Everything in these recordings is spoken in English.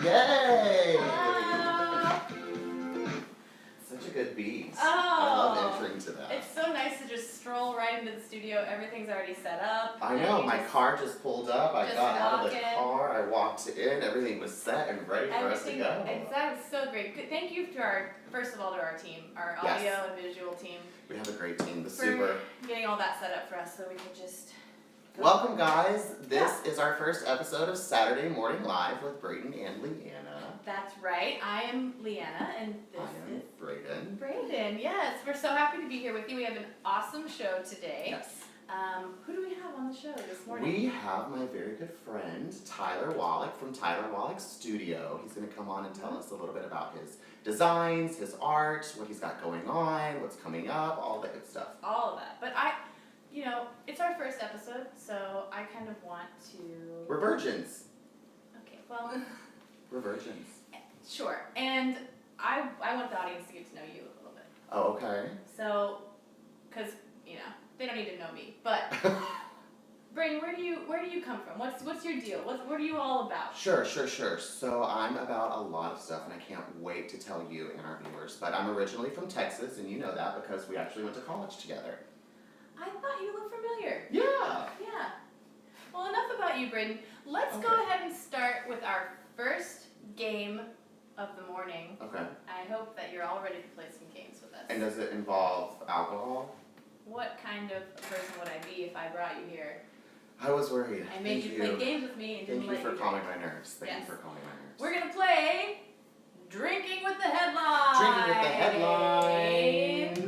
Yay! Hello. Such a good beat. Oh, I love entering to that. It's so nice to just stroll right into the studio. Everything's already set up. I know, my car just pulled up, I just got out of the walk in. car, I walked in, everything was set and ready for us to go. That was so great. Good. Thank you to our, first of all, to our team, our audio and visual team. We have a great team, the for super. Getting all that set up for us so we could just go. Welcome guys, this is our first episode of Saturday Morning Live with Braden and Leanna. That's right, I am Leanna and this is Braden. Braden, yes. We're so happy to be here with you. We have an awesome show today. Yes. Who do we have on the show this morning? We have my very good friend, Tyler Wallach from Tyler Wallach Studio. He's going to come on and tell us a little bit about his designs, his art, what he's got going on, what's coming up, all the good stuff. All of that. But it's our first episode, so I kind of want to... We're virgins. Okay, well... We're virgins. Sure. And I want the audience to get to know you a little bit. Oh, okay. So, because, they don't need to know me. But, Braden, where do you come from? What's your deal? What are you all about? Sure. So I'm about a lot of stuff, and I can't wait to tell you and our viewers. But I'm originally from Texas, and you know that because we actually went to college together. I thought you looked familiar. Yeah. Yeah. Well, enough about you, Braden. Let's go ahead and start with our first game of the morning. Okay. I hope that you're all ready to play some games with us. And does it involve alcohol? What kind of person would I be if I brought you here? I was worried. I made you play games with me and didn't let you. Thank you for calming my nerves. Thank you for calming my nerves. We're gonna play Drinking with the Headlines. Drinking with the Headlines.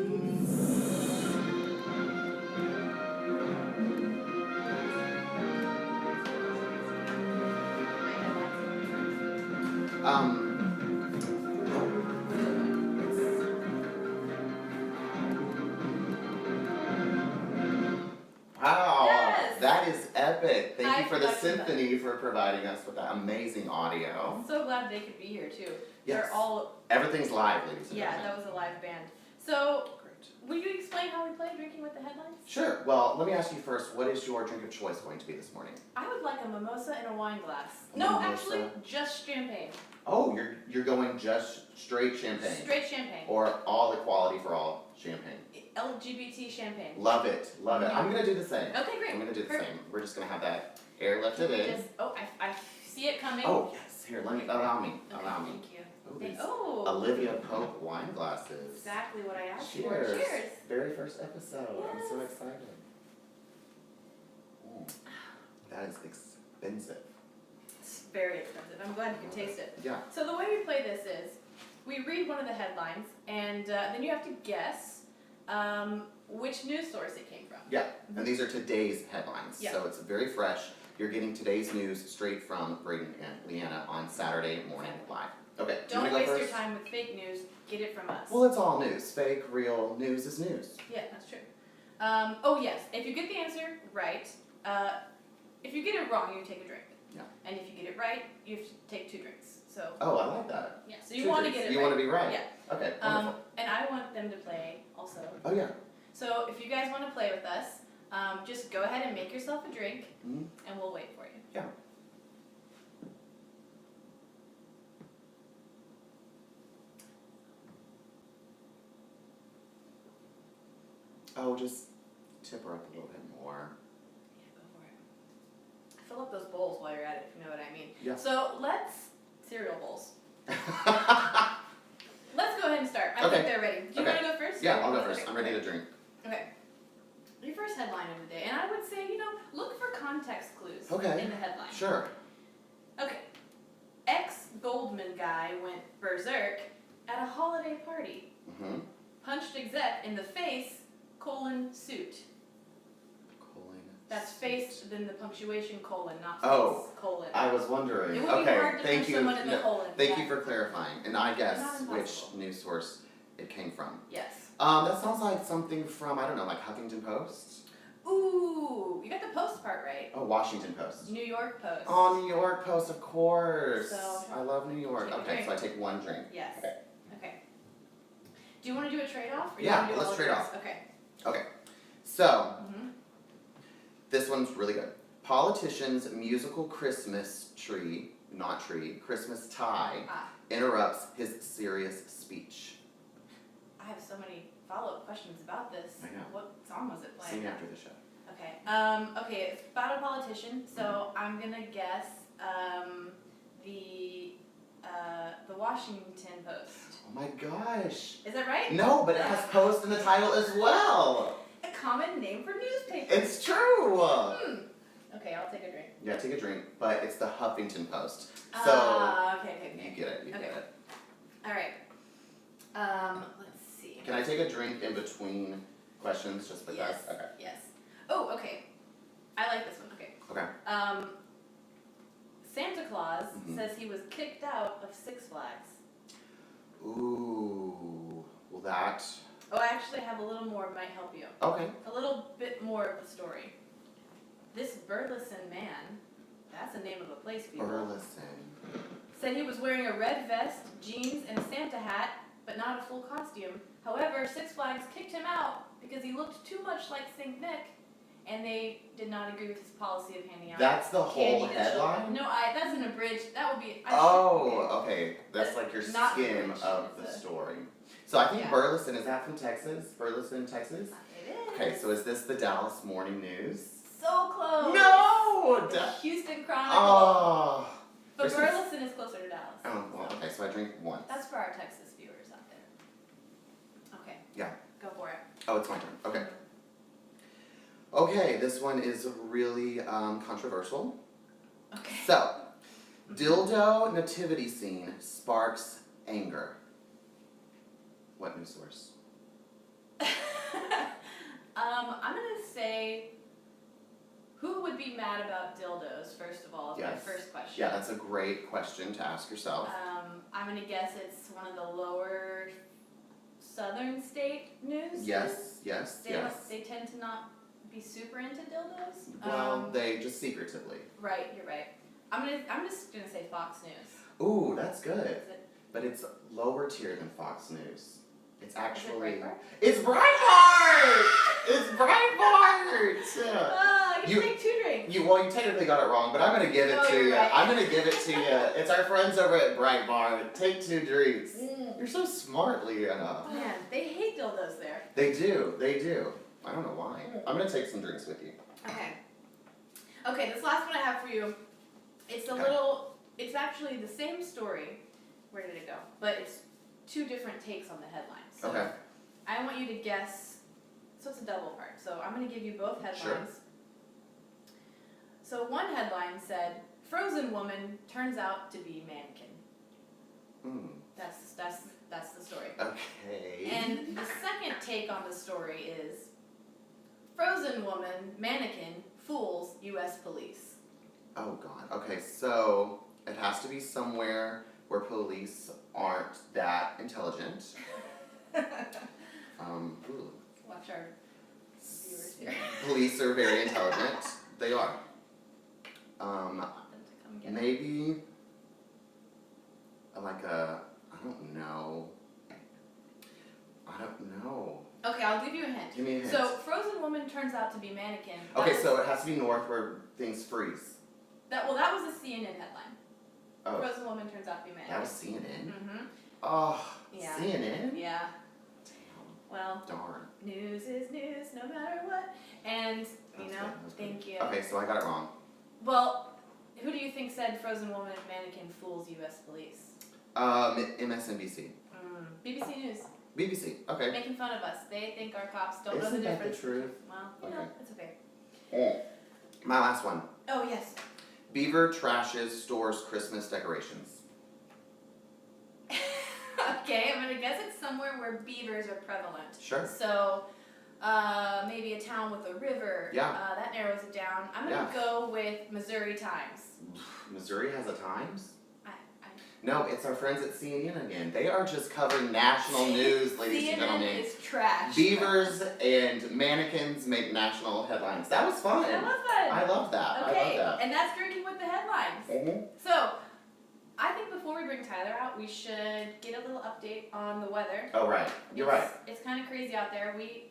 Wow, yes. That is epic. Thank you for the production symphony for providing us with that amazing audio. I'm so glad they could be here too. Yes. They're all... Everything's live, ladies and Yeah, gentlemen. that was a live band. So, Great. will you explain how we play Drinking with the Headlines? Sure. Well, let me ask you first, what is your drink of choice going to be this morning? I would like a mimosa in a wine glass. A No, mimosa? actually, just champagne. Oh, you're going just straight champagne. Straight champagne. Or all equality for all champagne. LGBT champagne. Love it. Love it. I'm going to do the same. Okay, great. I'm going to do the Perfect. same. We're just going to have that air lifted in. I see it coming. Oh, yes. Here, allow me. Okay, Allow me. thank you. Oh, these Oh. Olivia Pope wine glasses. Exactly what I asked for. Cheers. Cheers. Very first episode. I'm so Yes. excited. Ooh. That is expensive. It's very expensive. I'm glad you can taste it. Yeah. So the way we play this is, we read one of the headlines, and then you have to guess which news source it came from. Yeah, and these are today's headlines. Yeah. So it's very fresh. You're getting today's news straight from Braden and Leanna on Saturday Morning Live. Okay, Don't you wanna go waste your first? time with fake news. Get it from us. Well, it's all news. Fake, real, news is news. Yeah, that's true. Oh yes, if you get the answer right, if you get it wrong, you take a drink. Yeah. And if you get it right, you have to take 2 drinks. So. Oh, I like that. Yeah. So you want to get it right. You want to be right. Yeah. Okay. Wonderful. And I want them to play also. Oh yeah. So if you guys want to play with us, just go ahead and make yourself a drink, Mm-hmm. and we'll wait for you. Yeah. Oh, just tip her up a little bit more. Yeah, go for it. Fill up those bowls while you're at it, if you know what I mean. Yeah. So cereal bowls. Let's go ahead and start. I think they're ready. Do you want to go first? Yeah, I'll go first. I'm ready to drink. Okay. Your first headline of the day, and I would say, look for context clues in the headline. Sure. Okay. Ex-Goldman guy went berserk at a holiday party. Mm-hmm. Punched exec in the face, suit. That's face, then the punctuation, not face, colon. I was wondering. It would be hard to punch someone in the colon. Thank you for clarifying. And I guess Not which impossible. news source it came from. Yes. That sounds like something from, I don't know, like Huffington Post? Ooh, you got the Post part right. Oh, Washington Post. New York Post. Oh, New York Post, of course. So, I love New York. take a Okay, drink. so I take 1 drink. Yes. Okay. Do you want to do a trade-off? Or you Yeah, wanna do let's all trade yours? off. Okay. Okay, so Mm-hmm. this one's really good. Politician's musical Christmas tree not tree, Christmas tie, Ah. interrupts his serious speech? I have so many follow-up questions about this. I know. What song was it playing? Sing after the show. Okay. Okay, it's about a politician, so I'm gonna guess the Washington Post. Oh my gosh. Is that right? No, but it has Post in the title as well. A common name for newspapers. It's true. Okay, I'll take a drink. Yeah, take a drink, but it's the Huffington Post. So Okay. you get it. You Okay. get it. All right. Let's see. Can I take a drink in between questions just because? Yes. Okay. Yes. Oh, okay. I like this one. Okay. Okay. Santa Claus Mhm. says he was kicked out of Six Flags. Ooh. Well, that. Oh, I actually have a little more, might help you. Okay. A little bit more of the story. This Burleson man, that's the name of a place, people, Burleson. said he was wearing a red vest, jeans, and a Santa hat, but not a full costume. However, Six Flags kicked him out because he looked too much like St. Nick, and they did not agree with his policy of handing out That's the whole candy to children. headline? No, that's an abridged. That would be. Okay. That's like your Not skim rich, of the it's a- story. So I think Yeah. Burleson, is that from Texas? Burleson, Texas? It is. Okay, so is this the Dallas Morning News? So close. No! The Houston Chronicle. Oh. But Christmas- Burleson is closer to Dallas. Oh, well, okay, so I drink once. That's for our Texas viewers out there. Okay. Yeah. Go for it. Oh, it's my turn. Okay. Okay, this one is really controversial. Okay. So, dildo nativity scene sparks anger. What news source? I'm gonna say, who would be mad about dildos? First of all, is my Yes. first question. Yeah, that's a great question to ask yourself. I'm gonna guess it's one of the lower southern state news. Yes. They tend to not be super into dildos. Well, they just secretively. Right, you're right. I'm just gonna say Fox News. Ooh, that's good. Is it? But it's lower tier than Fox News. It's actually. Breitbart? It's Breitbart! It's Breitbart! You You- can take 2 drinks. You technically got it wrong, but I'm gonna give it Oh, to you're you. right. I'm gonna give it to you. It's our friends over at Breitbart. Take 2 drinks. You're so smart, Leanna. Man, they hate dildos there. They do. I don't know why. I'm gonna take some drinks with you. Okay, this last one I have for you, it's it's actually the same story. Where did it go? But it's 2 different takes on the headline. So Okay. I want you to guess, so it's a double part. So I'm going to give you both headlines. Sure. So one headline said, Frozen woman turns out to be mannequin. That's the story. Okay. And the second take on the story is, Frozen woman, mannequin, fools U.S. police. Oh God. Okay, so it has to be somewhere where police aren't that intelligent. Ooh. Watch our viewers here. Police are very intelligent. They are. I want them to come get it. Maybe like I don't know. Okay, I'll give you a hint. Give me a hint. So, Frozen woman turns out to be mannequin. Okay, so it has to be north where things freeze. That was a CNN headline. Oh, Frozen woman turns out to be that mannequin. was CNN? Mm-hmm. Oh, Yeah. CNN? Yeah. Damn, Well, darn. news is news, no matter what. And That's good, that's good. thank you. Okay, so I got it wrong. Well, who do you think said Frozen woman mannequin fools U.S. police? MSNBC. BBC News. BBC, okay. Making fun of us. They think our cops don't know the Isn't that the difference. truth? Well, you Okay. know, it's okay. My last one. Oh, yes. Beaver trashes stores Christmas decorations. Okay, I'm gonna guess it's somewhere where beavers are prevalent. Sure. So, maybe a town with a river. Yeah. That narrows it down. I'm gonna go with Missouri Times. Missouri has a Times? I No, it's our friends at CNN again. They are just covering national news, ladies and CNN gentlemen. is trash. Beavers and mannequins make national headlines. That was fun. That was fun. I love that. Okay, I love and that's drinking with the headlines. that. So, I think before we bring Tyler out, we should get a little update on the weather. Oh, right. You're right. It's kind of crazy out there. We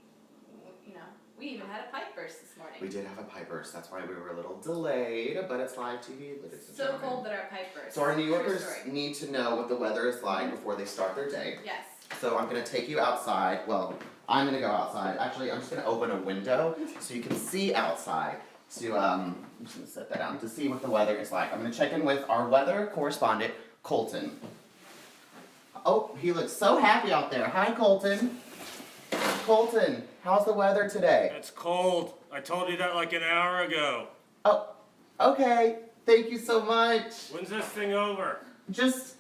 We even had a pipe burst this morning. We did have a pipe burst. That's why we were a little delayed, but it's live TV. Ladies and So gentlemen. cold that our pipe burst. So our New True Yorkers story. need to know what the weather is like before they start their day. Yes. So I'm gonna take you outside. Well, I'm gonna go outside. Actually, I'm just gonna open a window so you can see outside. I'm just gonna set that down to see what the weather is like. I'm gonna check in with our weather correspondent, Colton. Oh, he looks so happy out there. Hi, Colton. Colton, how's the weather today? It's cold. I told you that like an hour ago. Oh, okay. Thank you so much. When's this thing over? Just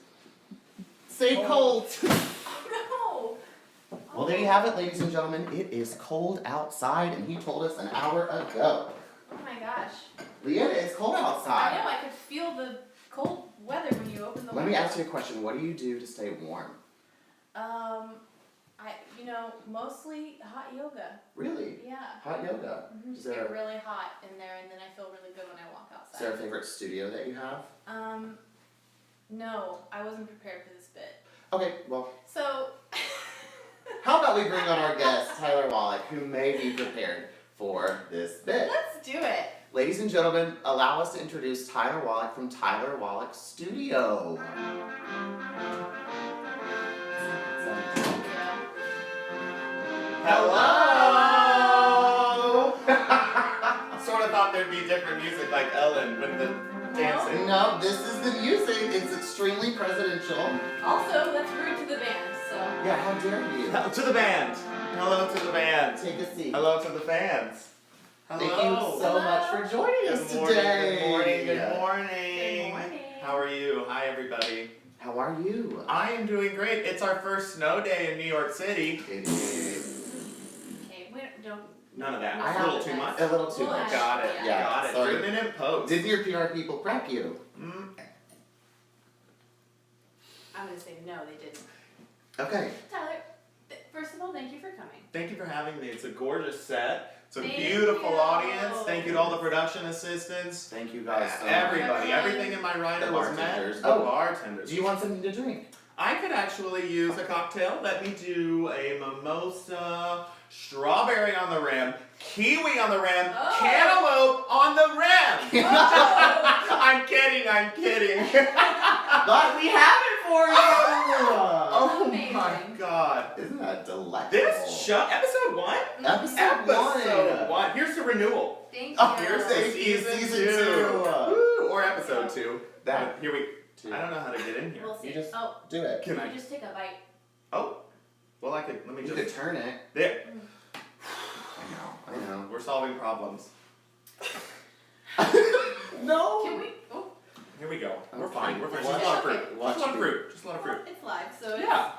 stay cold. Oh no! Well, there you have it, ladies and gentlemen. It is cold outside, and he told us an hour ago. Oh my gosh. Leanna, it's cold I outside. know, I could feel the cold weather when you open the Let me window. ask you a question. What do you do to stay warm? Mostly hot yoga. Really? Yeah. Hot yoga. Mm-hmm. Is Just get there, really hot in there, and then I feel really good when I walk is there a outside. favorite studio that you have? No, I wasn't prepared for this bit. Okay, well, So, how about we bring on our guest, Tyler Wallach, who may be prepared for this bit. let's do it. Ladies and gentlemen, allow us to introduce Tyler Wallach from Tyler Wallach Studio. Hello! Sort of thought there'd be different music like Ellen with the dancing. No, this is the music. It's extremely presidential. Also, let's rude to the band, so. Yeah, how dare you? To the band. Hello to the band. Take a seat. Hello to the fans. Hello. Thank you so much for joining us Good morning, today. good morning, good Good morning. morning. How are you? Hi, everybody. How are you? I am doing great. It's our first snow day in New York City. It is Okay, we don't. None of that. I A have little too much. a little too We'll much. add- Got it. Yeah, Got it. sorry. Doing it in post. Did your PR people prep you? Mm. I'm gonna say no, they didn't. Okay. Tyler, first of all, thank you for coming. Thank you for having me. It's a gorgeous set. It's a Thank beautiful you. audience. Thank you to all the production assistants. Thank you guys so much. Everybody. Everyone. Everything in my rider The was met. bartenders. The Oh. bartenders. Do you want something to drink? I could actually use a cocktail. Let me do a mimosa, strawberry on the rim, kiwi on the rim, Oh. cantaloupe on the rim. Oh. I'm kidding. But we have it for you! Oh Amazing. my god. Isn't that delightful? This show, episode 1? Episode 1. Here's the renewal. Thank you. Oh, Here's the Thank you, season season 2. two. Woo, or episode 2. That Here we. too. I don't know how to get in here. We'll see. You just- Oh, Do it. Can you I? just take a bite. Oh. Well, I could. Let me You just. could turn it. There. I know. We're solving problems. No! Can we? Oh, Here we go. We're Okay. fine. We're fine. Just Watch- a lot of fruit. watch Just a lot of me. fruit. Just a lot of well, fruit. it's live, so Yeah.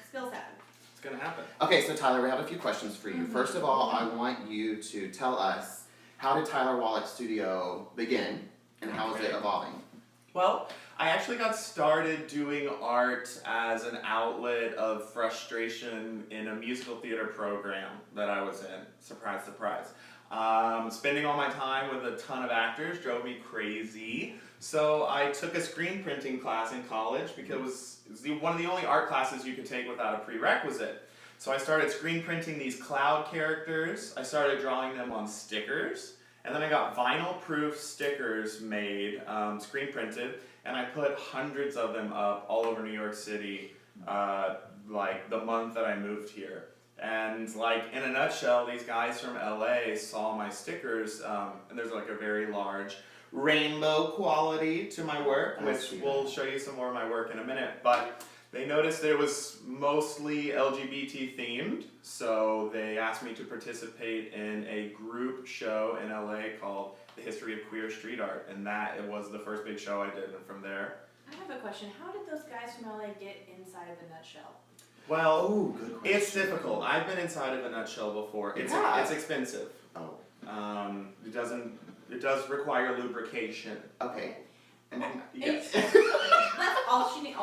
spills happen. It's gonna happen. Okay, so Tyler, we have a few questions for you. First of all, I want you to tell us, how did Tyler Wallach Studio begin, and how is it Okay. evolving? Well, I actually got started doing art as an outlet of frustration in a musical theater program that I was in. Surprise, surprise. Spending all my time with a ton of actors drove me crazy. So I took a screen printing class in college because it was one of the only art classes you could take without a prerequisite. So I started screen printing these cloud characters. I started drawing them on stickers. And then I got vinyl proof stickers made, screen printed, and I put hundreds of them up all over New York City, like the month that I moved here. And like in a nutshell, these guys from LA saw my stickers, and there's like a very large rainbow quality to my work, I which see we'll that. show you some more of my work in a minute. But they noticed that it was mostly LGBT themed, so they asked me to participate in a group show in LA called The History of Queer Street Art, and that it was the first big show I did, and from there. I have a question. How did those guys from LA get inside of a nutshell? Well, Oh, good question. it's difficult. I've been inside of a nutshell before. It's Yeah. it's expensive. Oh, It does require lubrication. okay. And then, Yes. That's all she needs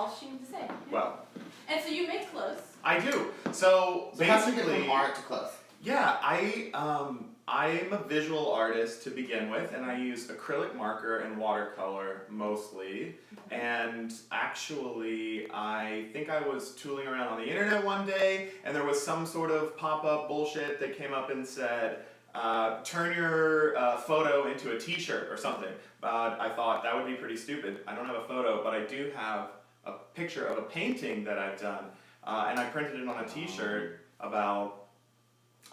to say. Well, And so you make clothes. I do. So so how do you get basically, from art to clothes? yeah, I'm a visual artist to begin with, and I use acrylic marker and watercolor mostly. And actually, I think I was tooling around on the internet one day, and there was some sort of pop-up bullshit that came up and said, turn your photo into a t-shirt or something. I thought that would be pretty stupid. I don't have a photo, but I do have a picture of a painting that I've done, and I printed it on a t-shirt about,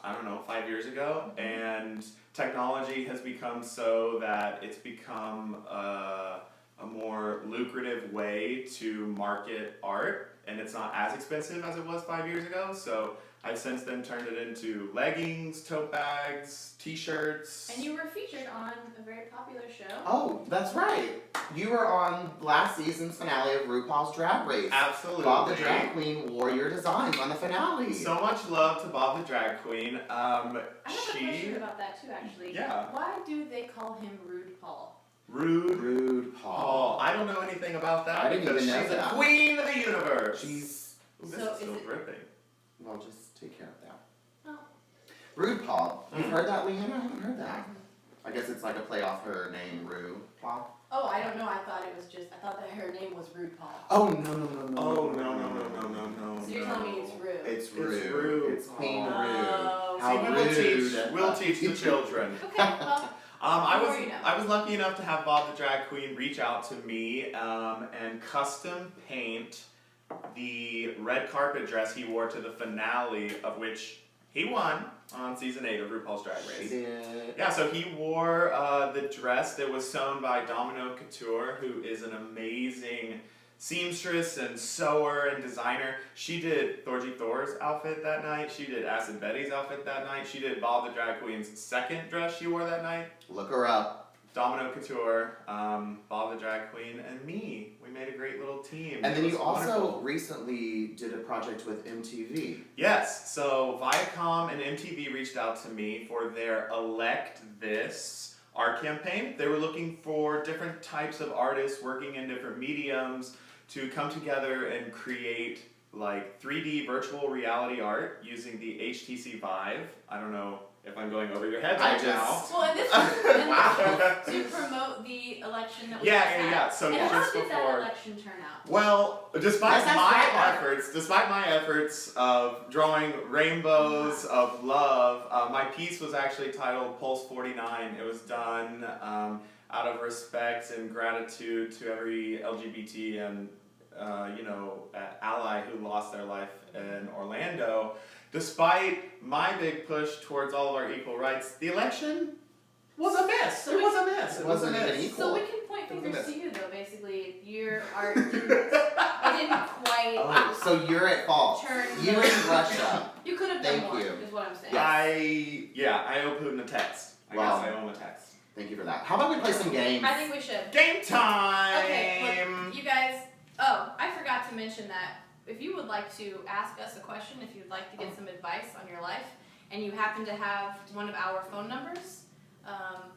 I don't know, 5 years ago, and technology has become so that it's become a more lucrative way to market art, and it's not as expensive as it was 5 years ago, so I've since then turned it into leggings, tote bags, t-shirts. And you were featured on a very popular show. Oh, that's right. You were on last season's finale of RuPaul's Drag Race. Absolutely. Bob the Drag Queen wore your designs on the finale. So much love to Bob the Drag Queen. I have a question about that too, actually. Yeah. Why do they call him Rude Paul? Rude Paul. I don't know anything about that. I didn't because even know she's that. the queen of the universe. She's... Ooh, this So is still is it- dripping. Well, just take care of that. Oh. Rude Paul. You've heard that, Leanna? I haven't heard that. I guess it's like a play off her name, Rue Paul. Oh, I don't know. I thought that her name was Rude Paul. Oh, no. Oh, no. So you're telling me it's Rue? It's Rue. It's Rue. It's Queen Oh. Rue. See, How rude. We'll teach the children. Okay, well, I was lucky enough to have Bob the Drag Queen reach out to me and custom paint the red carpet dress he wore to the finale, of which he won on season 8 of RuPaul's Drag Race. She did. Yeah, so he wore the dress that was sewn by Domino Couture, who is an amazing seamstress and sewer and designer. She did Thorgy Thor's outfit that night. She did Acid Betty's outfit that night. She did Bob the Drag Queen's second dress she wore that night. Look her up. Domino Couture, Bob the Drag Queen, and me. We made a great little team. And then It you was also wonderful. recently did a project with MTV. Yes, so Viacom and MTV reached out to me for their Elect This art campaign. They were looking for different types of artists working in different mediums to come together and create like 3D virtual reality art using the HTC Vive. I don't know if I'm going over your heads I right now. just- well, and this was to promote the election that we just had. Yeah. So And how just did before. that election turn out? Well, despite That's my right. efforts of drawing rainbows of love, my piece was actually titled Pulse 49. It was done out of respect and gratitude to every LGBT and ally who lost their life in Orlando. Despite my big push towards all of our equal rights, the election was a miss. So It we- was a miss. It It was a wasn't even miss. equal. So we can point It was a fingers mess. to you, though. Basically, your art didn't quite Oh, so you're at fault. turn. You the- in Russia. You could have done Thank more. you. Is what I'm saying. I owe Putin a text. I Wow. guess I owe him a text. Thank you for that. How about we play some games? I think we should. Game time! Okay, look, you guys. Oh, I forgot to mention that if you would like to ask us a question, if you'd like to get some advice on your life, and you happen to have one of our phone numbers,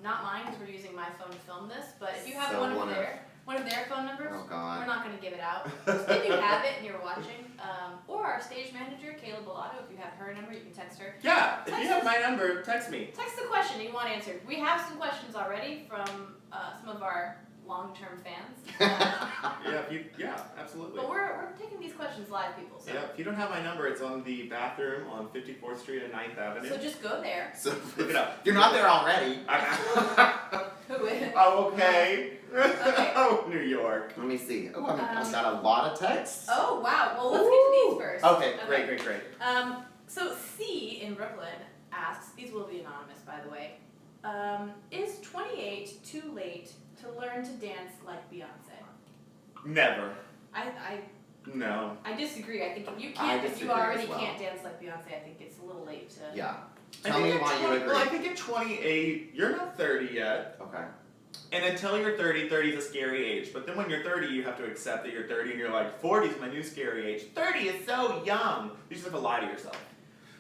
not mine because we're using my phone to film this, but if you have So one one of of- their phone numbers, Oh we're God. not going to give it out. If you have it and you're watching, or our stage manager, Kayla Bilotto, if you have her number, you can text her. Yeah, if you have my number, text me. Text the question you want answered. We have some questions already from some of our long-term fans. Yeah, absolutely. But we're taking these questions live, people. So, Yeah, if you don't have my number, it's on the bathroom on 54th Street and 9th Avenue. so just go there. So Look it up. you're not there already. Who is? Oh, okay. Okay. Oh, New York. Let me see. Oh, I've got a lot of texts. Oh wow. Well, let's get to these first. Okay, Great. So C in Brooklyn asks. These will be anonymous, by the way. Is 28 too late to learn to dance like Beyonce? Never. I No. disagree. I think if you I can't, if you disagree already as well. can't dance like Beyonce, I think it's a little late to. Yeah. I Tell me think at why you 20 agree. Well, I think at 28, you're not 30 yet. Okay. And until you're 30, 30 is a scary age. But then when you're 30, you have to accept that you're 30 and you're like, 40 is my new scary age. 30 is so young. You just have to lie to yourself.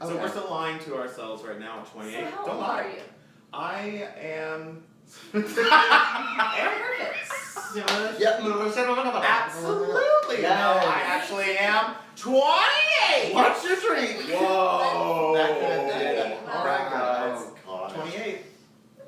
So Okay. we're still lying to ourselves right now at 28. So how Don't old lie. are you? I am. Perfect. Absolutely. Yes. No, I actually am 28. What's your drink? Whoa. Back in the day. Wow. Alright, guys. Oh, God. 28.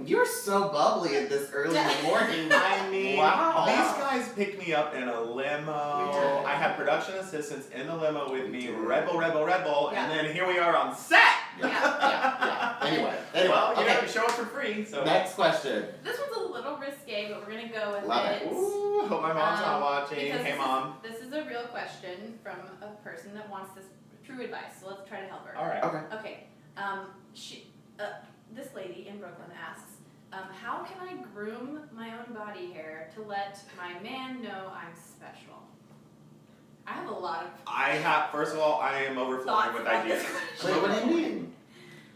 You're so bubbly at this early in the morning. I mean, mean, Wow. these guys picked me up in a limo. We did. I had production assistants in the limo with me. did. Red Bull, Yeah. and then here we are on set. Yeah. Anyway, Well, you okay. know, show up for free. So. Next question. This one's a little risque, but we're gonna go with Love it. it. Ooh, hope my mom's not watching. Because Hey, this Mom. This is a real question from a person that wants this true advice. So let's try to help her. All right. Okay. Okay. This lady in Brooklyn asks, how can I groom my own body hair to let my man know I'm special? I have a lot of First of all, I am overflowing thoughts with about ideas. this Wait, question. what do you mean?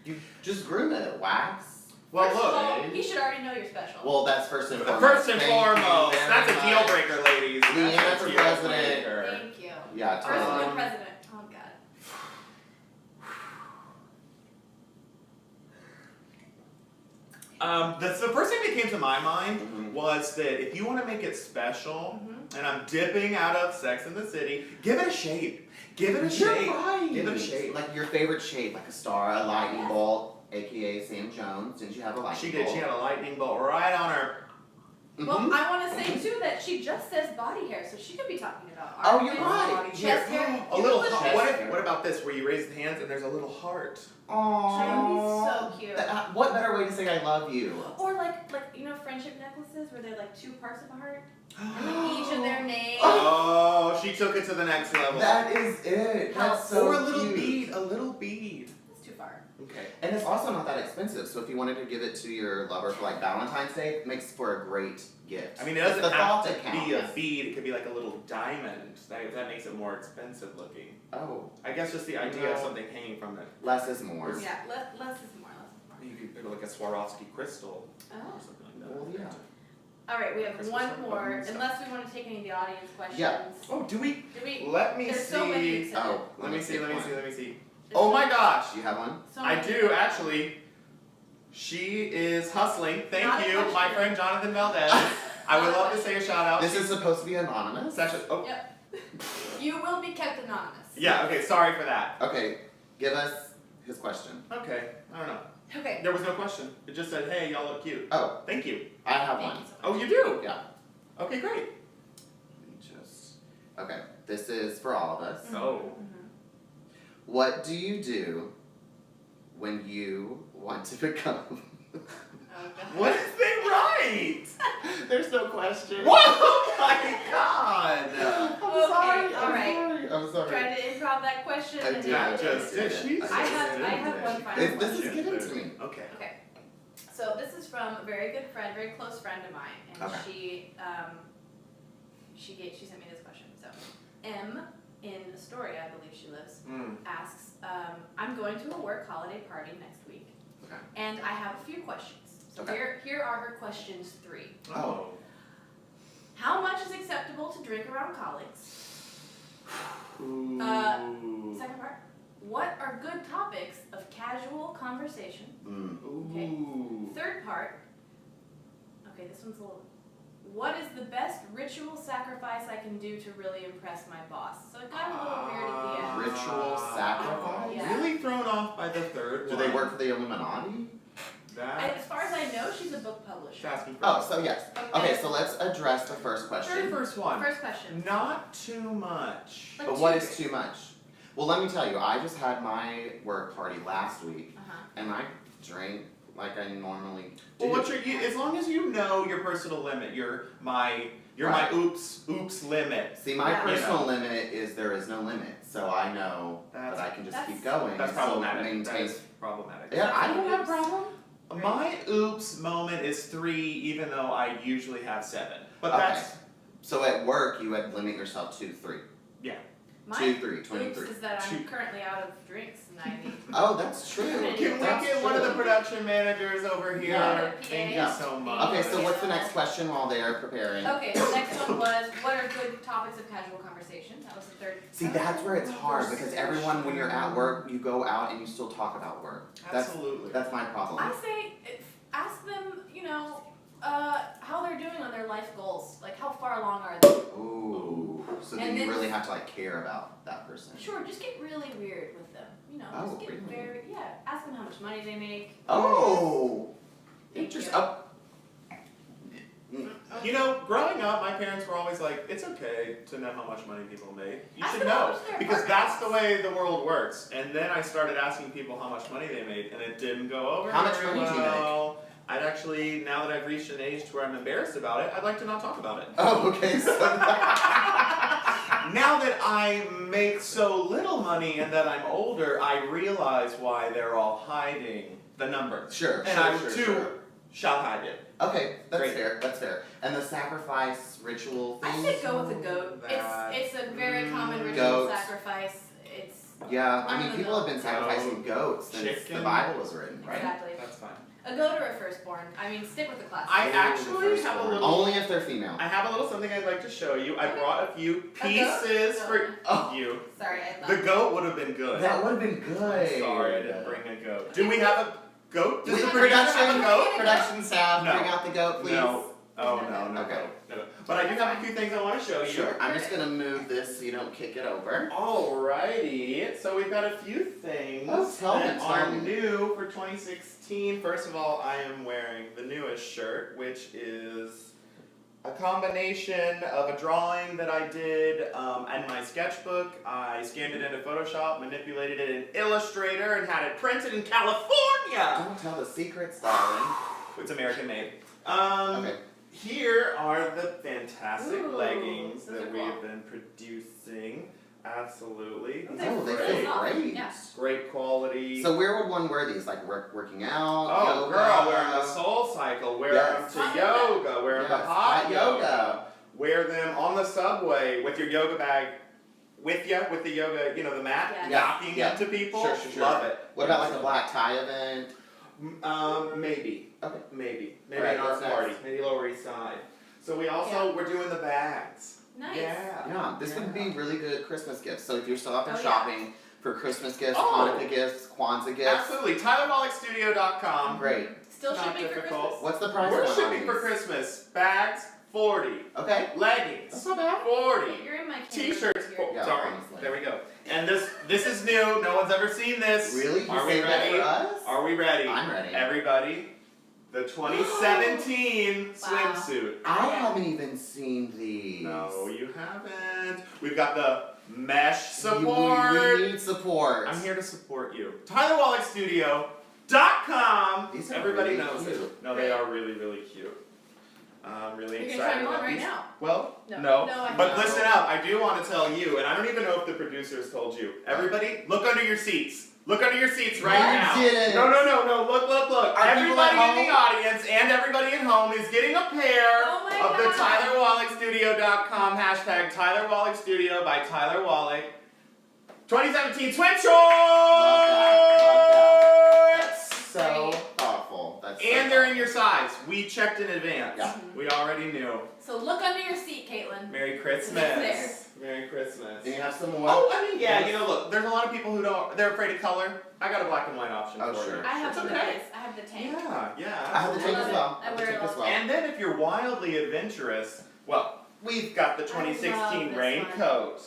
You just groom it, wax? Well, First of all, look. he should already know you're special. Well, that's first and foremost. First and Thank you foremost, very that's a deal much. breaker, ladies. Leanna That's a for deal president. breaker. Thank you. Yeah, First totally. woman president. Oh God. The first thing that came to my mind Mhm. was that if you want to make it special, Mhm. and I'm dipping out of Sex and the City, give it a shape. Give it a You're shape. right. Give it a shape. Like your favorite shape, like a star, a lightning Yes. bolt, aka Sam Jones. Didn't you have a lightning She bolt? did. She had a lightning bolt right on her. Well, Mhm. I want to say too that she just says body hair, so she could be talking about Oh, armpits, you're right. body, chest hair. A You little could heart. just- What about this? Where you raise the hands and there's a little heart. Aww. That would be so cute. What better way to say I love you? Or like friendship necklaces where they're like two parts of a heart, and like each of their names. Oh, she took it to the next level. That is it. That's so or a little cute. bead. A little bead. That's too far. Okay. And it's also not that expensive, so if you wanted to give it to your lover for like Valentine's Day, it makes for a great gift. I mean, it It's doesn't the have thought to that be a counts. bead. It could be like a little diamond. That makes it more expensive looking. Oh, I guess just the idea of No. something hanging from it. less is more. Yeah, less is more. Less is more. You could put like a Swarovski crystal or Oh. something like that. Well, yeah. All right, we have Christmas one stuff, more. buttons, stuff. Unless we want to take any of the audience questions. Yeah. Oh, do we? Do we? Let me There's see. so many. Oh, Let me see. pick Let me one. see. Let me see. There's Oh so my many- gosh! Do you have one? so I many. do actually. She is hustling. Thank Not a you, my question. friend Jonathan Valdez. I would love to say a shout out. This is supposed to be anonymous? It's actually. Oh. Yep. You will be kept anonymous. Yeah. Okay. Sorry for that. Okay, give us his question. Okay. I don't know. Okay. There was no question. It just said, "Hey, y'all look cute." Oh, Thank you. I have Thank one. you so much. Oh, you do. Yeah. Okay, great. Let me just. Okay, this is for all of us. Oh. Mhm. What do you do when you want to become? Oh, God. What is they right? There's no question. What? Oh my God! Okay, all right. I'm sorry. Tried to improv that question. I and did. That it just didn't. did. She's I have one final This is question. given to me. Okay. Okay. So this is from a very good friend, very close friend of mine, and Okay. she sent me this question. So, M in Astoria, I believe she lives, Mm. asks, I'm going to a work holiday party next week, Okay. and I have a few questions. So Okay. here are her questions 3. Oh. How much is acceptable to drink around colleagues? Ooh. Second part, what are good topics of casual conversation? Okay. Ooh. Third part, okay, this one's a little, what is the best ritual sacrifice I can do to really impress my boss? So it got a little weird at the end. Ritual sacrifice? Yeah. Really thrown off by the third Do one. they work for the Illuminati? And That's as far as I know, she's a book publisher. asking for Oh, so yes. Okay, so let's address the first very question. first one. First question. Not too much. Like But what two- is too much? Well, let me tell you, I just had my work party last week, Uh-huh. and I drank like I normally do. Well, what's your? As long as you know your personal limit, you're my Right. oops limit. See, my Yeah. personal limit is there is no limit, so I know That's- that I can just that's- keep going. That's and problematic. still maintain. That's problematic. Yeah, I don't have a Oops. problem. My oops moment is 3, even though I usually have 7. But Okay. that's So at work, you would limit yourself to 3. My 2, 3, oops 23. is that I'm Two. currently out of drinks and I need. Oh, that's true. Can Can we That's get one of the true. production managers over here? Yeah. Thank Yeah. you so much. Okay, so what's the next question while they're preparing? Okay, the next one was, what are good topics of casual conversation? That was the third. See, that's where it's hard because everyone, when you're at work, you go out and you still talk about work. Absolutely. That's my problem. I say, ask them, how they're doing on their life goals. Like, how far along are they? Ooh. So then And you then- really have to like care about that person. Sure, just get really weird with them. Oh, Just get really? ask them how much money they make. Oh. Thank Interesting. you. Oh. You know, growing up, my parents were always like, it's okay to know how much money people make. You I should know, know, it's their because apartments. that's the way the world works. And then I started asking people how much money they made, and it didn't go over How much very money do you make? well. I'd actually, now that I've reached an age to where I'm embarrassed about it, I'd like to not talk about it. Oh, okay. So Now that I make so little money and that I'm older, I realize why they're all hiding the numbers. Sure, And sure, I sure, too sure. shall hide it. Okay, that's Great. fair. That's fair. And the sacrifice ritual I thing. say go with a goat. That- It's a very common ritual Goats. sacrifice. It's Yeah, I One mean, of the people have been sacrificing goats since the chicken. Bible was written, right? exactly That's fine. a goat or a firstborn. I mean, stick with the classics. I Ooh, actually the have a firstborn. little. Only if they're female. I have a little something I'd like to show you. I Okay. brought a few A goat? pieces for Oh. you. Sorry, I The thought. goat would have been good. That would have been good. I'm sorry, I didn't bring a goat. Do we have a goat? Does We the have production production, have a goat? production staff, No. bring out the goat, please. No. Oh no, no Okay. goat. No. But I do have a few things I want to show you. Sure. I'm just gonna move this so you don't kick it over. Alrighty, so we've got a few things Oh, tell me, that tell are me. new for 2016. First of all, I am wearing the newest shirt, which is a combination of a drawing that I did in my sketchbook. I scanned it into Photoshop, manipulated it in Illustrator, and had it printed in California. Don't tell the secrets, darling. It's American made. Okay. Here are the fantastic Ooh, leggings those that are we cool. have been producing. Absolutely. Those These are Oh, they are feel great. soft. great. Yeah. Great quality. So where would one wear these? Like working out? Oh, yoga? girl, wear them to Soul Cycle, wear Yes. them Hot to yoga. yoga, wear them Yes, to hot hot yoga. yoga. Wear them on the subway with your yoga bag with you, with the yoga, you know, the mat, Yes. knocking Yeah. into people. Sure, sure, sure. Love it. What about like a black tie event? Maybe. Okay. Maybe Alright, an art what's next? party, maybe Lower East Side. So we also, we're doing the bags. Nice. Yeah. Yeah, this would be really good Christmas gifts. So if you're still out there Oh, yeah. shopping for Christmas gifts, Oh. Hanukkah gifts, Kwanzaa gifts, Absolutely. TylerWallichStudio.com. great. Still Not shipping for difficult. Christmas. What's the price We're point on shipping for these? Christmas. Bags, 40. Okay, Leggings, that's not bad. 40. You're in my camera T-shirts. here. Oh, Yeah, sorry. honestly. There we go. And this is new. No one's ever seen this. Really? You Are we saved that ready? for us? Are we ready? I'm ready. Everybody, the 2017 Wow. swimsuit. I haven't even seen these. No, you haven't. We've got the mesh We support. need support. I'm here to support you. TylerWallichStudio.com. These are Everybody really knows cute. it. No, they are really, really cute. I'm really You're excited gonna try them on about right these. now. Well, No. no. No, I But know. listen up, I do want to tell you, and I don't even know if the producers told you. Everybody, look under your seats. Look under your seats right I now. didn't. No, look. Are people Everybody at in the audience and everybody at home is getting a pair Oh my of the God. TylerWallichStudio.com hashtag Tyler Wallach Studio by Tyler Wallach 2017 swim shorts! That's so thoughtful. That's so And they're in thoughtful. your size. We checked in advance. Yeah. We already knew. So look under your seat, Caitlin. Merry Christmas. there. Merry Christmas. Do you have some more? Oh, I mean, yeah, Yes. you know, look, there's a lot of people who they're afraid of color. I got a black and white option Oh, for sure. you. I have It's one of okay. those. I have the tank. Yeah. I have the tank love as it. well. I have the wear it tank all as the well. And then if you're wildly adventurous, well, we've got the love 2016 this raincoat.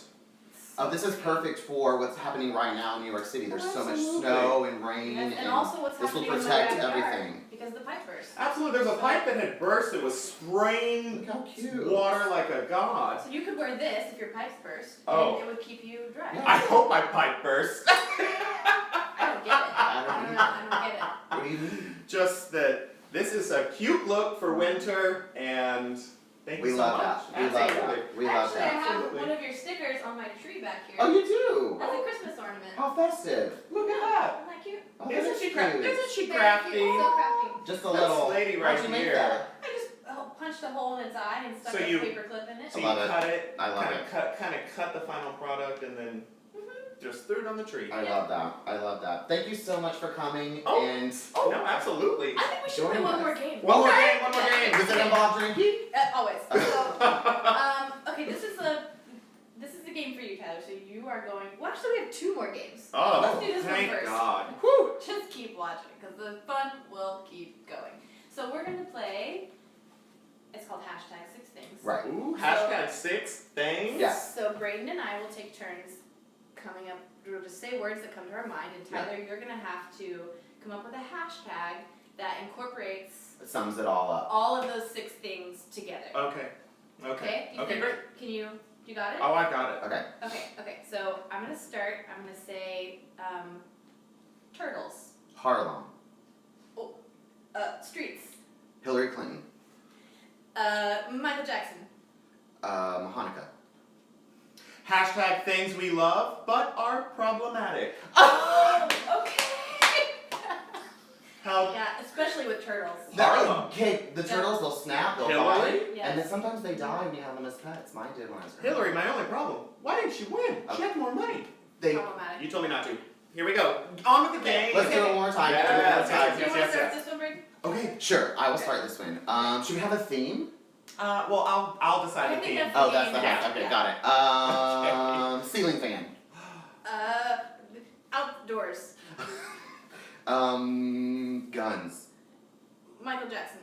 Oh, this is perfect for what's happening right now in New York City. There's so much Absolutely. snow and rain, Yes, and also what's this will happening protect in my backyard, everything. because the pipe burst. Absolutely, there's a pipe that had burst that was spraying Look how cute. water like a god. So you could wear this if your pipes burst, Oh. and it would keep you dry. Yeah. I hope my pipe burst. I don't get it. I don't I don't get it. What do you mean? Just that this is a cute look for winter, and thank We you so love much. that. We love Absolutely. that. We love Actually, I that. have Absolutely. one of your stickers on my tree back here. Oh, you do? As a Christmas ornament. How festive. Look at that. Isn't that cute? Oh, Isn't that's she cute. Isn't she Very crafty? cute. So crafty. Just a This little. lady right How'd you make here. that? I just punched a hole inside and stuck So a you- paper clip in it. So I you love it. cut it, I love kind of cut the final product, and then just threw it on the tree. I love that. I love that. Thank you so much for coming Oh. and Oh no, absolutely. I think we should play Join one us. more game. One more Okay. game, one more game. does it involve drinking? Always. So, okay, this is a game for you, Tyler. So you are going. Well, actually, we have two more games. Oh, Let's do this one thank first. God. Whew. Just keep watching, because the fun will keep going. So we're gonna play. It's called #6things. Right. Ooh, hashtag 6 things. Yeah. So Braden and I will take turns coming up. We'll just say words that come to our mind, and Tyler, you're gonna have to come up with a hashtag that incorporates It sums it all up. all of those 6 things together. Okay. Okay. You Okay, think- great. Can you got it? Oh, I got it. Okay. Okay, so I'm gonna start. I'm gonna say turtles. Harlem. Streets. Hillary Clinton. Michael Jackson. Hanukkah. Hashtag things we love but are problematic. Oh, okay. How? Yeah, especially with turtles. Harlem. Okay, the turtles, they'll snap, they'll Hillary? die, Yes. and then sometimes they die and you have them as pets. Mine did when I was growing up. Hillary, my only problem. Why didn't she win? She had more money. They, Problematic. You told me not to. Here we go. On with the game. let's do it one more time. Yes, Do it one more yes, time. Do you want to start this one, Braden? Okay, sure. I will start this one. Should we have a theme? Well, I'll decide I the think theme. that's Oh, that's the Yeah. hat. Okay, Yeah. got it. Ceiling fan. Outdoors. Guns. Michael Jackson.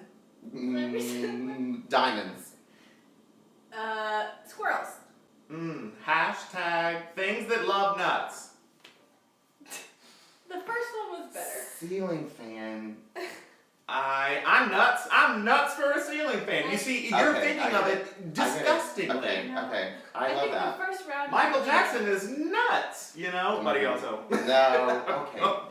Diamonds. Squirrels. Hashtag things that love nuts. The first one was better. Ceiling fan. I'm nuts. I'm nuts for a ceiling fan. You see, you're Okay, thinking I of get it disgustingly. Okay, okay. I love think that. the first round. Michael Jackson is nuts, you know? Buddy also. No, okay.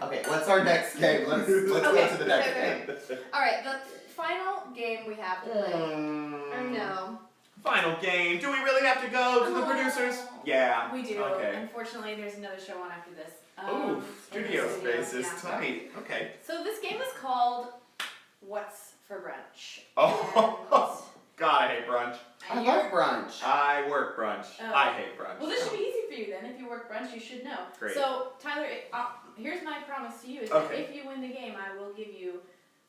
Okay, what's our next game? Let's go to the next game. All right, the final game we have to play. Or no. Final game. Do we really have to go to the producers? Yeah. We do. Okay. Unfortunately, there's another show on after this. Ooh, in studio the studio, space is yeah. tight. Okay. So this game is called What's for Brunch? Oh, God, I hate brunch. I And love brunch. I work brunch. Oh. I hate brunch. Well, this should be easy for you then. If you work brunch, you should know. Great. So, Tyler, here's my promise to you: is Okay. that if you win the game, I will give you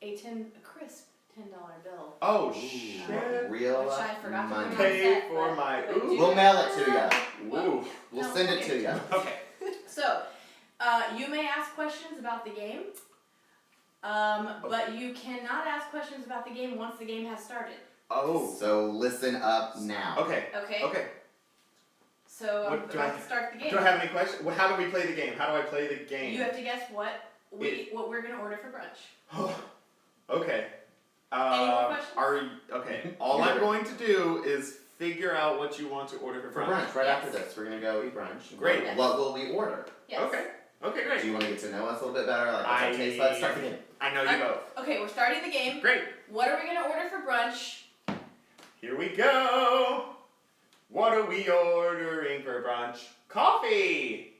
a crisp $10 bill. Oh, Ooh, shit. real Which I forgot to money. put on Pay set, for but- my- but ooh. do We'll that. mail it to you. Woo. We'll No, send it okay. to you. Okay. So, you may ask questions about the game, but you cannot ask questions about the game once the game has started. Oh. So listen up now. Okay. Okay? Okay. So, I'm What do I- about to start the game. Do I have any questions? Well, how do we play the game? How do I play the game? You have to guess what we're gonna order for brunch. Okay. Any more questions? Okay. All I'm going to do is figure out what you want to order for For brunch. brunch, right Yes. after this, we're gonna go eat brunch. Great. Yes. What will we order? Yes. Okay. Okay, great. Do you want to get to know us a little bit better? Like, what's our taste buds? Start the game. I know you both. Okay, we're starting the game. Great. What are we gonna order for brunch? Here we go. What are we ordering for brunch? Coffee.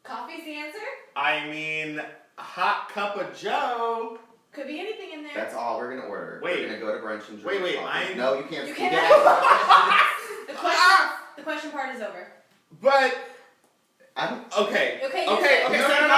Coffee's the answer? I mean, a hot cup of Joe. Could be anything in there. That's all we're gonna order. Wait. We're gonna go to brunch and drink Wait, coffee. I- No, you can't. You You can't can't ask the question part is over. But I'm, Okay, okay. you Okay. said- Okay. No, No. no,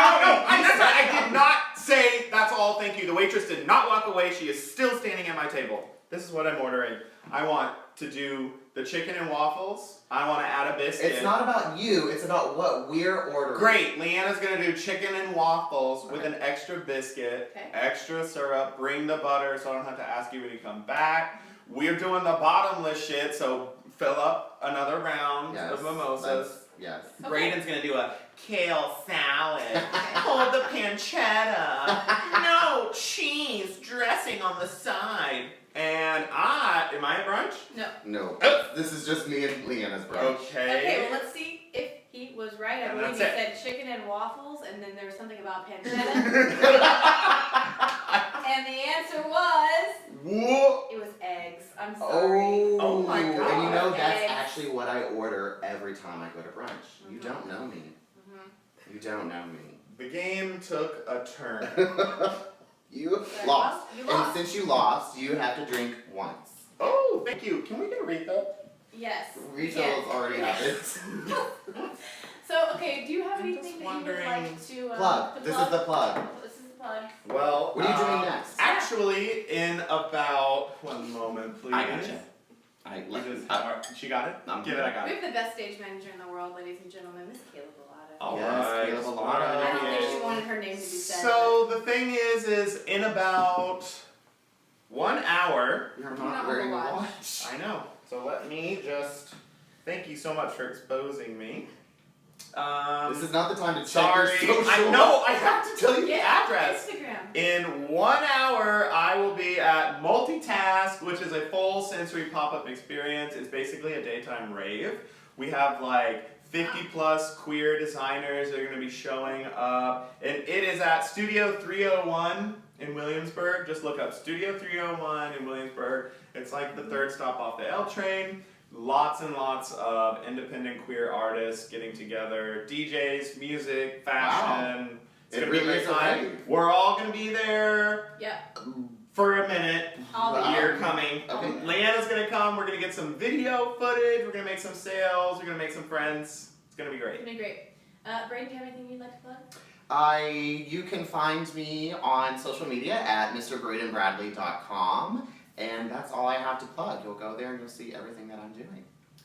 That's right. I did not say that's all. Thank you. The waitress did not walk away. She is still standing at my table. This is what I'm ordering. I want to do the chicken and waffles. I want to add a biscuit. It's not about you. It's about what we're ordering. Great. Leanna's gonna do chicken and waffles with an extra biscuit, Okay. extra syrup. Bring the butter so I don't have to ask you when you come back. We're doing the bottomless shit, so fill up another round Yes. of mimosas. that's- Yes. Okay. Braden's gonna do a kale salad. Hold the pancetta. No cheese dressing on the side. And am I at brunch? No. No. Oh. This is just me and Leanna's brunch. Okay, well let's see if he was right. I And believe he that's said chicken and waffles, and then there was something about pancetta. And the answer was Whoa. it was eggs. I'm sorry. Oh my And you God. know that's Eggs. actually what I order every time I go to brunch. You Mhm. don't know me. Mhm. You don't know me. The game took a turn. You Sorry, lost. you And lost. since you lost, you have to drink once. Oh, thank you. Can we get a refill? Yes. Refills already happened. So, okay, do you have I'm anything just that you would wondering- like to Plug. to This plug? is the plug. This is the plug. Well, What are you doing next? Actually, in about 1 moment, please. I gotcha. She got it? Give it, I got We it. have the best stage manager in the world, ladies and gentlemen, Miss Kayla Bilotto. All Yes, right. Kayla Bilotto. I don't think Alright. she wanted her name to be said. So the thing is in about 1 hour, You're You're not not wearing a on the watch. I know. So let me just, thank you so much for exposing me. This is not the time to check Sorry, your social. I know. I have to tell you the Yeah, address. Instagram. In 1 hour, I will be at Multitask, which is a full sensory pop-up experience. It's basically a daytime rave. We have like 50 plus queer designers that are going to be showing up. And it is at Studio 301 in Williamsburg. Just look up Studio 301 in Williamsburg. It's like the third stop off the L train. Lots and lots of independent queer artists getting together. DJs, music, fashion. Wow. It's going to be a great is time. rave. We're all going to be there Yep. for a minute. I'll be You're coming. Okay. Leanna's gonna come. We're gonna get some video footage. We're gonna make some sales. We're gonna make some friends. It's gonna be It's great. gonna be great. Braden, do you have anything you'd like to plug? You can find me on social media at MrBradenBradley.com, and that's all I have to plug. You'll go there and you'll see everything that I'm doing.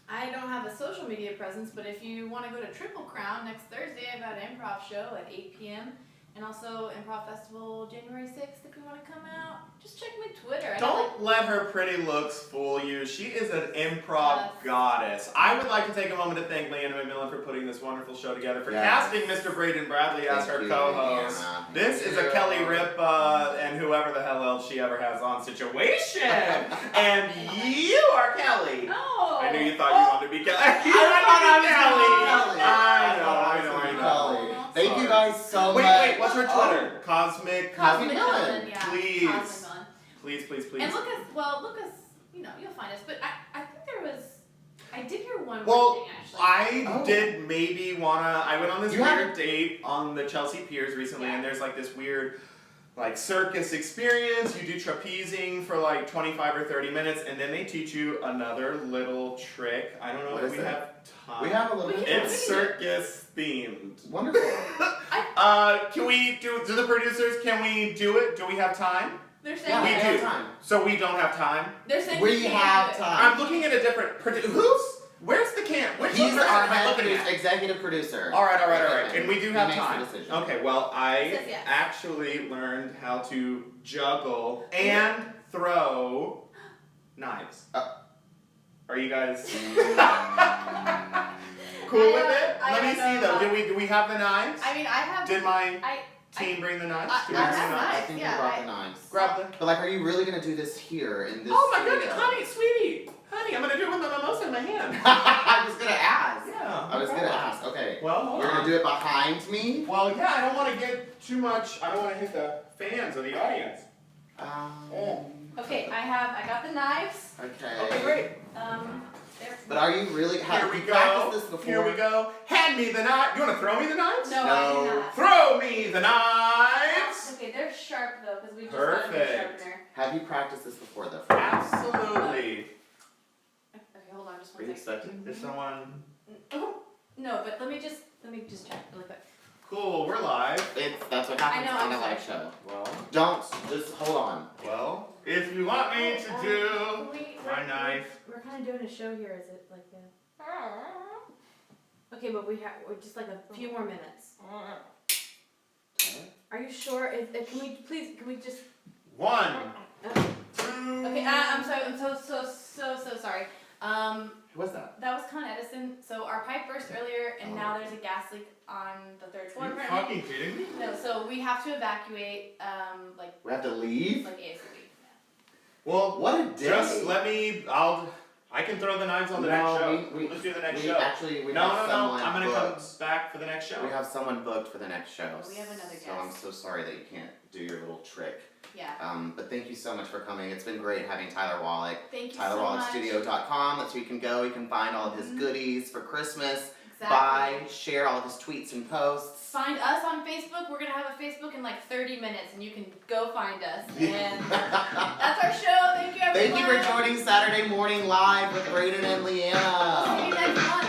I don't have a social media presence, but if you want to go to Triple Crown next Thursday, I've got an improv show at 8 p.m. and also Improv Festival January 6th. If you want to come out, just check my Twitter. Don't let her pretty looks fool you. She is an improv Yes. goddess. I would like to take a moment to thank Leanna McMillin for putting this wonderful show together, for Yes. casting Mr. Braden Bradley as Thank her you, co-host. Leanna. This Thank is a you. Kelly Ripa and whoever the hell else she ever has on situation. And you are Kelly. No. I knew you thought you wanted to be Kelly. I thought I was Kelly. Kelly. I know. Kelly. Oh, Thank you sorry. guys so much. Wait, what's her Twitter? Cosmic. Cosmic McMillin. Villain, yeah. Please. Cosmic Villain. Please. And look us, you'll find us. But I think I did hear one Well, more thing actually. I did maybe I went on this You weird haven't- date on the Chelsea Piers recently, Yeah. and there's like this weird like circus experience. You do trapezing for like 25 or 30 minutes, and then they teach you another little trick. I don't know What if is we it? have time. We have a little We bit. can- It's circus themed. Wonderful. Can we do the producers, can we do it? Do we have time? They're saying Yeah, We we we have do. time. So we don't have time? They're saying We can't have do it. time. I'm looking at a different where's the can? Which He's person our am I head looking at? executive producer. Alright. Okay. And we do He have makes the time. decision. Okay, well, I Says yes. actually learned how to juggle and throw knives. Are you guys cool with it? I Let me don't know see though. about- Do we have the knives? I mean, I have. Did my I team bring the knives? I- Do we I bring the have knives? I knives, think yeah, you brought I- the knives. Grab them. But like, are you really gonna do this here in this Oh my studio? goodness, honey, sweetie. Honey, I'm gonna do it with the mimosa in my hand. I was gonna ask. Yeah. I was gonna ask. Okay. Well, hold You're on. gonna do it behind me? Well, yeah, I don't want to get too much. I don't want to hit the fans or the audience. Okay, I got the knives. Okay. Great. They're. But are you really, Here have we you go. practiced this before? Here we go. Hand me the knife. You want to throw me the knives? No, I No. do not. Throw me the knives. Okay, they're sharp though, because we just got a new Perfect. sharpener. Have you practiced this before though? Absolutely. Okay, hold on, just Are you one second. expecting? Is someone Oh, no, but let me just check really quick. cool? We're live. That's what I happens know, on I'm a live Well, show. Don't, just hold on. well. If you want me to do my We're knife. kind of doing a show here. Is it like a? Okay, but we're just like a few more minutes. Are you sure? Can we just? 1, Okay. 2. Okay, I'm sorry. I'm so sorry. Who was that? That was Con Edison. So our pipe burst earlier, and now there's a gas leak on the third floor. Are you apparently. fucking kidding me? No, so we have to evacuate. We have to leave? Like ASAP. Well, What a day. just let me. I can throw the knives on the next show. Let's do the next show. Actually, we No, have no. someone I'm gonna booked. come back for the next show. We have someone booked for the next show. We have another So I'm guest. so sorry that you can't do your little trick. Yeah. But thank you so much for coming. It's been great having Tyler Wallach. Thank you so much. TylerWallachStudio.com. That's where you can go. You can find all of his goodies for Christmas. Exactly. Buy, share all of his tweets and posts. Find us on Facebook. We're gonna have a Facebook in like 30 minutes, and you can go find us. And that's our show. Thank you, everyone. Thank you for joining Saturday Morning Live with Braden and Leanna. See you next month.